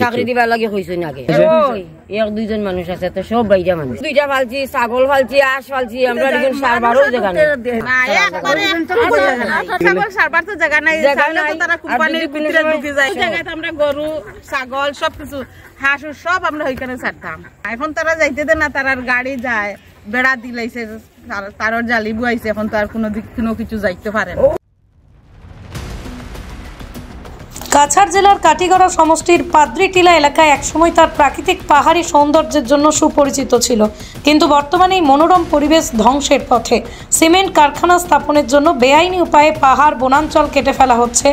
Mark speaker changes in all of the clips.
Speaker 1: চাকরি দিবার লাগে হইছে না আগে এক দুইজন মানুষ আছে তো সব বাইরা মানুষ দুইটা ফালছি ছাগল ফালছি আঁশ ফালছি আমরা এখন সারবারও জায়গা নাই
Speaker 2: ছাগল সারবার তো জায়গা নাই তারা কোম্পানির ভিতরে ঢুকে যায় জায়গাতে আমরা গরু ছাগল সবকিছু হাঁস সব আমরা ওইখানে ছাড়তাম এখন তারা যাইতে দেন না তার গাড়ি যায় বেড়া দিলাইছে তার জালি বুয়াইছে এখন তো আর কোনো কিছু যাইতে পারে না।
Speaker 3: কাছাড় জেলার কাটিগড়া সমষ্টির পাদ্রিটিলা এলাকায় একসময় তার প্রাকৃতিক পাহাড়ি সৌন্দর্যের জন্য সুপরিচিত ছিল, কিন্তু বর্তমানে এই মনোরম পরিবেশ ধ্বংসের পথে। সিমেন্ট কারখানা স্থাপনের জন্য বেআইনি উপায়ে পাহাড় বনাঞ্চল কেটে ফেলা হচ্ছে।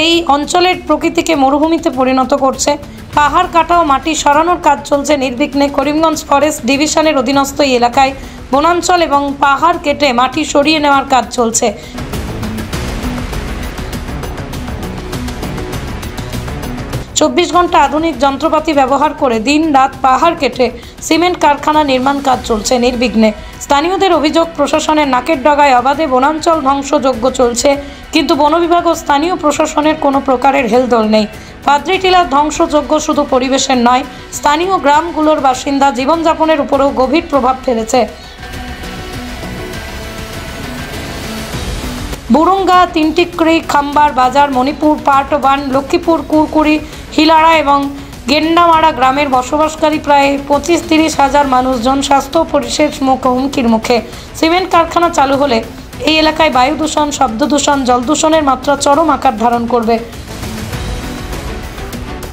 Speaker 3: এই অঞ্চলের প্রকৃতিকে মরুভূমিতে পরিণত করছে। পাহাড় কাটা ও মাটি সরানোর কাজ চলছে নির্বিঘ্নে। করিমগঞ্জ ফরেস্ট ডিভিশনের অধীনস্থ এই এলাকায় বনাঞ্চল এবং পাহাড় কেটে মাটি সরিয়ে নেওয়ার কাজ চলছে। 24 ঘন্টা আধুনিক যন্ত্রপাতি ব্যবহার করে দিন রাত পাহাড় কেটে সিমেন্ট কারখানা নির্মাণ কাজ চলছে নির্বিঘ্নে। স্থানীয়দের অভিযোগ, প্রশাসনের নাকের ডগায় অবাধে বনাঞ্চল ধ্বংসযজ্ঞ চলছে, কিন্তু বন বিভাগ ও স্থানীয় প্রশাসনের কোনো প্রকারের হেলদোল নেই। পাদ্রিটিলার ধ্বংসযজ্ঞ শুধু পরিবেশের নয়, স্থানীয় গ্রামগুলোর বাসিন্দা জীবনযাপনের উপরেও গভীর প্রভাব ফেলেছে। বুরুঙ্গা, তিনটিক্রি, খাম্বার বাজার, মণিপুর, পার্ট 1, লক্ষ্মীপুর, কুরকুরি, হিলাড়া এবং গেন্ডামারা গ্রামের বসবাসকারী প্রায় 25-30 হাজার মানুষজন স্বাস্থ্য পরিষের হুমকির মুখে। সিমেন্ট কারখানা চালু হলে এই এলাকায় বায়ু দূষণ, শব্দ দূষণ, জল দূষণের মাত্রা চরম আকার ধারণ করবে।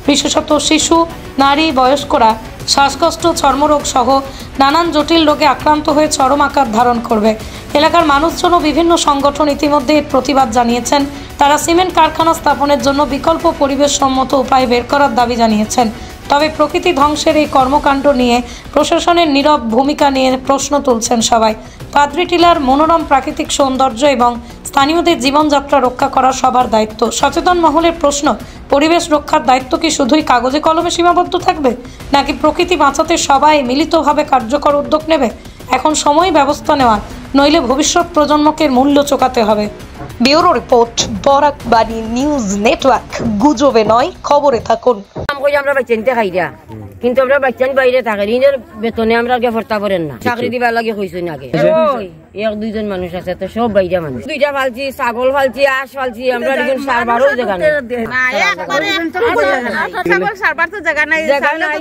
Speaker 3: বিশেষত শিশু, নারী, বয়স্করা শ্বাসকষ্ট, চর্মরোগ সহ নানান জটিল রোগে আক্রান্ত হয়ে চরম আকার ধারণ করবে। এলাকার মানুষজন ও বিভিন্ন সংগঠন ইতিমধ্যে এর প্রতিবাদ জানিয়েছেন। তারা সিমেন্ট কারখানা স্থাপনের জন্য বিকল্প পরিবেশ সম্মত উপায় বের করার দাবি জানিয়েছেন। তবে প্রকৃতি ধ্বংসের এই কর্মকাণ্ড নিয়ে প্রশাসনের নীরব ভূমিকা নিয়ে প্রশ্ন তুলছেন সবাই। পাদ্রিটিলার মনোরম প্রাকৃতিক সৌন্দর্য এবং স্থানীয়দের জীবনযাত্রা রক্ষা করা সবার দায়িত্ব। সচেতন মহলের প্রশ্ন, পরিবেশ রক্ষার দায়িত্ব কি শুধুই কাগজে কলমে সীমাবদ্ধ থাকবে, নাকি প্রকৃতি বাঁচাতে সবাই মিলিতভাবে কার্যকর উদ্যোগ নেবে? এখন সময় ব্যবস্থা নেওয়া, নইলে ভবিষ্যৎ প্রজন্মকে মূল্য চোকাতে হবে। Bureau report, Barakbari news network. গুজবে নয়, খবরে থাকুন।
Speaker 1: আমরা বাচ্চানতে খাইরা, কিন্তু আমরা বাচ্চান বাইরে থাকি, ঋণের বেতনে আমরা আগে ভর্তা করেন না। চাকরি দিবার লাগে হইছে না আগে এক দুইজন মানুষ আছে তো সব বাইরা মানুষ দুইটা ফালছি ছাগল ফালছি আঁশ ফালছি আমরা এখন সারবারও জায়গা নাই
Speaker 2: ছাগল সারবার তো জায়গা নাই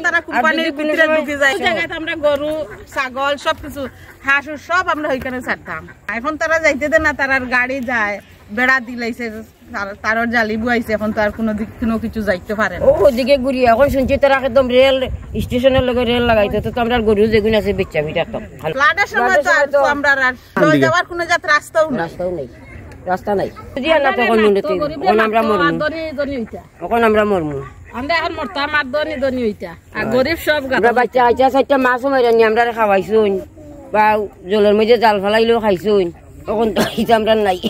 Speaker 2: তারা কোম্পানির ভিতরে ঢুকে যায় জায়গাতে আমরা গরু ছাগল সবকিছু হাঁস সব আমরা ওইখানে ছাড়তাম এখন তারা যাইতে দেন না তার গাড়ি যায় বেড়া দিলাইছে তার জালি বুয়াইছে এখন তো আর কোনো কিছু যাইতে পারে না
Speaker 1: ওদিকে ঘুরি এখন শুনছি তারা একদম রেল স্টেশনের লগে রেল লাগাইছে তো আমরা গরু যেগুলো আছে বেচা বিটা
Speaker 2: ফ্লাডের সময় তো আমরা আর যাওয়ার কোনো জাত রাস্তাও
Speaker 1: নেই রাস্তা নাই যদি না তখন উন্নতি এখন আমরা মরমু এখন আমরা মরমু
Speaker 2: আমরা এখন মরতাম আর দনি হইতা আর গরিব সব
Speaker 1: আমরা বাচ্চা আইতা চারটা মাছ মাইরানি আমরা খাওয়াইছুন বা জলের মধ্যে জাল ফেলাইলেও খাইছুন এখন তো আমরা নাই।